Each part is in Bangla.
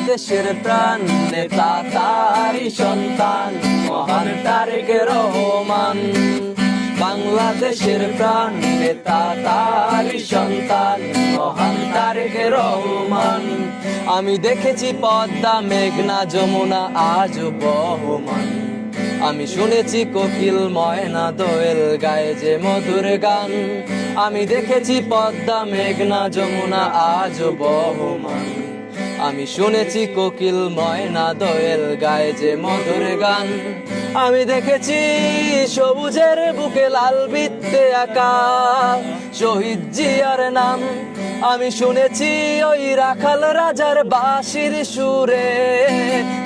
বাংলাদেশের প্রাণ নেতা তারই সন্তান মহান তারেক রহমান। বাংলাদেশের প্রাণ নেতা তারই সন্তান মহান তারেক রহমান। আমি দেখেছি পদ্মা মেঘনা যমুনা আজ বহমান। আমি শুনেছি কোকিল ময়না দোয়েল গায়ে যে মধুর গান। আমি দেখেছি পদ্মা মেঘনা যমুনা আজ বহমান। আমি শুনেছি কোকিল ময়না দোয়েল গায়ে যে মধুর গান। আমি দেখেছি সবুজের বুকে লাল বৃত্তে আঁকা শহীদ জিয়ার নাম। আমি শুনেছি ওই রাখাল রাজার বাঁশির সুরে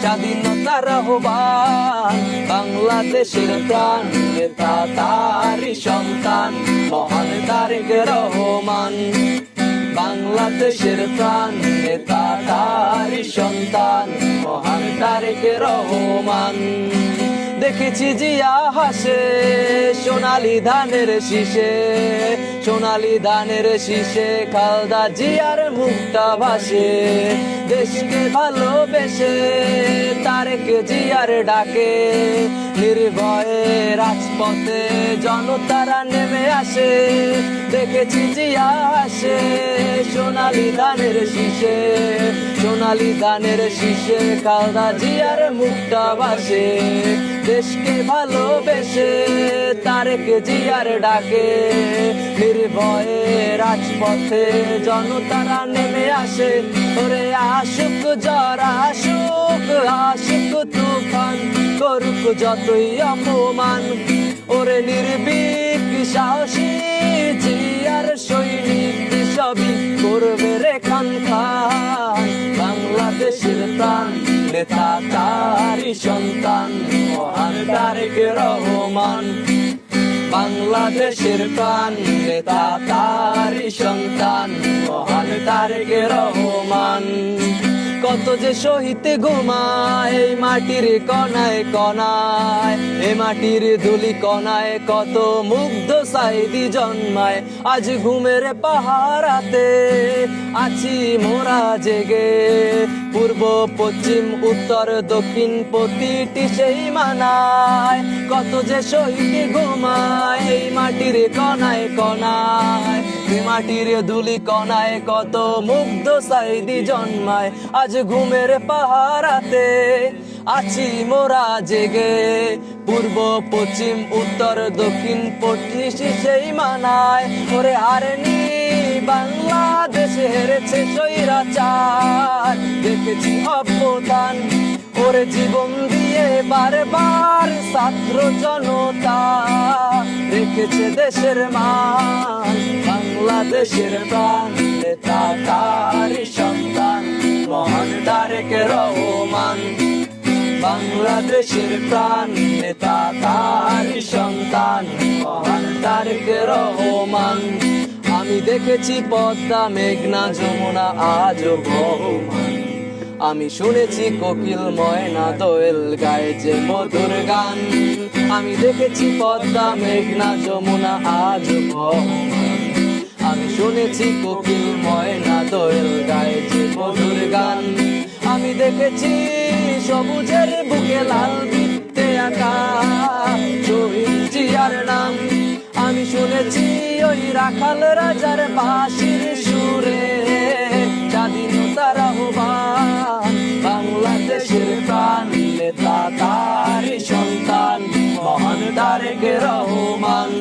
স্বাধীনতার আহ্বান। বাংলাদেশের প্রাণ নেতা তারই সন্তান মহান তারেক রহমান। বাংলাদেশের প্রাণ নেতা তারই সন্তান মহান তারেক রহমান। দেখেছি জিয়া হাসে সোনালী ধানের শীষে, সোনালী ধানের শীষে খালদা জিয়ার মুখটা ভাসে। দেশকে ভালোবেসে তারেক জিয়ার ডাকে নির্ভয়ে রাজপথে জনতারা নেমে আসে। দেখেছি জিয়া হাসে সোনালী ধানের শীষে, সোনালী ধানের শীষে খালদা জিয়ার মুখটা ভাসে। দেশকে ভালোবেসে তারেক জিয়ার ডাকে নির্ভয়ে রাজপথে জনতারা নেমে আসে। ওরে আশুক ঝড় আশুক আশুক তুফান করুক যতই অপমান। ওরে নির্ভীক সাহসী জিয়ার সৈনিক সবই করবে রে খান খান। বাংলাদেশের প্রাণ নেতা তারই সন্তান মহান তারেক রহমান। বাংলাদেশের প্রাণ নেতা তারই সন্তান মহান তারেক রহমান। কত যে শহীদ ঘুমায় এই মাটির কণায় কণায়, এ মাটির ধুলি কণায় কত মুগ্ধ সাইদি জন্মায়। আজ ঘুমের পাহারাতে আছি মোরা জেগে, পূর্ব পশ্চিম উত্তর দক্ষিণ প্রতিটি সেই মানায়। কত যে শহীদ ঘুমায় এই মাটির কণায় কণায়, এ মাটির ধুলি কণায় কত মুগ্ধ সাইদি জন্মায়। আজ ঘুমের পাহারাতে আছি মোরা জেগে, পূর্ব পশ্চিম উত্তর দক্ষিণ পশ্চিম সেই মানায়। ওরে হারেনি বাংলাদেশে হেরেছে স্বৈরাচার, দেখেছি অবদান ওরে জীবন দিয়ে বারবার ছাত্র জনতা রেখেছে দেশের মান। বাংলাদেশের প্রাণ নেতা তারই সন্তান মহান তারেক রহমান। বাংলাদেশের প্রাণ নেতা তারই সন্তান মহান তারেক রহমান। আমি দেখেছি পদ্মা মেঘনা যমুনা আজ বহমান। আমি শুনেছি কোকিল ময়না দোয়েল গায়ে যে মধুর গান। আমি দেখেছি পদ্মা মেঘনা যমুনা আজ বহমান। আমি শুনেছি কোকিল ময়না দোয়েল গায়ে যে মধুর গান। আমি দেখেছি সবুজের বুকে লাল বৃত্তে আঁকা শহীদ জিয়ার নাম। আমি শুনেছি ওই রাখাল রাজার বাঁশির সুরে স্বাধীনতার আহ্বান। বাংলাদেশের প্রাণ নেতা তারই সন্তান মহান তারেক রহমান।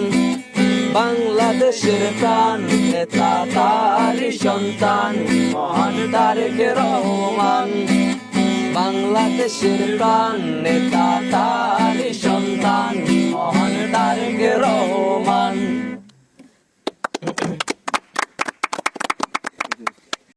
বাংলাদেশের প্রাণ নেতা তারই সন্তান মহান তারেক রহমান। বাংলাদেশের প্রাণ নেতা তারই সন্তান